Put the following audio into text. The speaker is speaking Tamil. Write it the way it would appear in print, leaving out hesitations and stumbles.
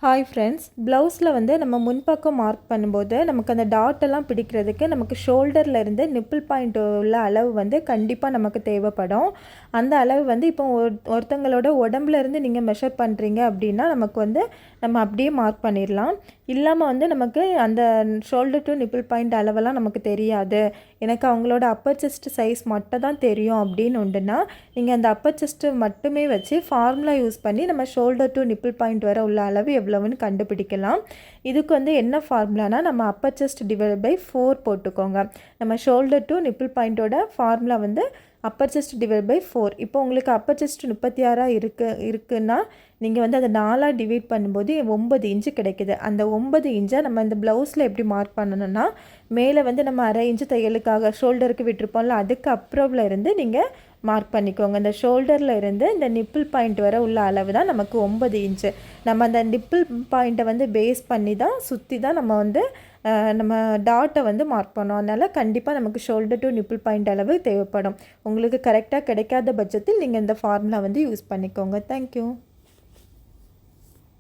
ஹாய் ஃப்ரெண்ட்ஸ், ப்ளவுஸில் வந்து நம்ம முன்பக்கம் மார்க் பண்ணும்போது நமக்கு அந்த டாட்டெல்லாம் பிடிக்கிறதுக்கு நமக்கு ஷோல்டரில் இருந்து நிப்பிள் பாயிண்ட் உள்ள அளவு வந்து கண்டிப்பாக நமக்கு தேவைப்படும். அந்த அளவு வந்து இப்போ ஒருத்தங்களோட உடம்புல இருந்து நீங்கள் மெஷர் பண்ணுறீங்க அப்படின்னா நமக்கு வந்து நம்ம அப்படியே மார்க் பண்ணிடலாம். இல்லாமல் வந்து நமக்கு அந்த ஷோல்டர் டு நிப்பிள் பாயிண்ட் அளவெல்லாம் நமக்கு தெரியாது, எனக்கு அவங்களோட அப்பர் செஸ்ட் சைஸ் மட்டும் தான் தெரியும் அப்படின்னு உண்டுன்னா நீங்கள் அந்த அப்பர் செஸ்ட்டு மட்டுமே வச்சு ஃபார்முலா யூஸ் பண்ணி நம்ம ஷோல்டர் டு நிப்பிள் பாயிண்ட் வர உள்ள அளவு எவ்வளவுன்னு கண்டுபிடிக்கலாம். இதுக்கு வந்து என்ன ஃபார்முலானா நம்ம அப்பர் செஸ்ட் டிவைட் பை 4 போட்டுக்கோங்க. நம்ம ஷோல்டர் டு நிப்பிள் பாயிண்ட்டோட ஃபார்முலா வந்து அப்பர் செஸ்ட் டிவைட் பை 4. இப்போ உங்களுக்கு அப்பர் செஸ்ட் 36 இருக்குன்னா நீங்கள் வந்து அதை 4 டிவைட் பண்ணும்போது 9 இன்ச்சு கிடைக்குது. அந்த 9 இன்ச்சை நம்ம இந்த ப்ளவுஸில் எப்படி மார்க் பண்ணணும்னா மேலே வந்து நம்ம அரை இன்ச்சு தையலுக்காக ஷோல்டருக்கு விட்டுருப்போம்ல, அதுக்கு அப்புறம்ல இருந்து நீங்கள் மார்க் பண்ணிக்கோங்க. இந்த ஷோல்டரில் இருந்து இந்த நிப்பிள் பாயிண்ட் வர உள்ள அளவு தான் நமக்கு 9 இன்ச்சு. நம்ம அந்த நிப்பிள் பாயிண்ட்டை வந்து பேஸ் பண்ணி தான் சுற்றி தான் நம்ம வந்து நம்ம டாட்டை வந்து மார்க் பண்ணோம். அதனால் கண்டிப்பாக நமக்கு ஷோல்டர் டு நிப்பிள் பாயிண்ட் அளவு தேவைப்படும். உங்களுக்கு கரெக்டாக கிடைக்காத பட்சத்தில் நீங்கள் இந்த ஃபார்முலா வந்து யூஸ் பண்ணிக்கோங்க. தேங்க்யூ.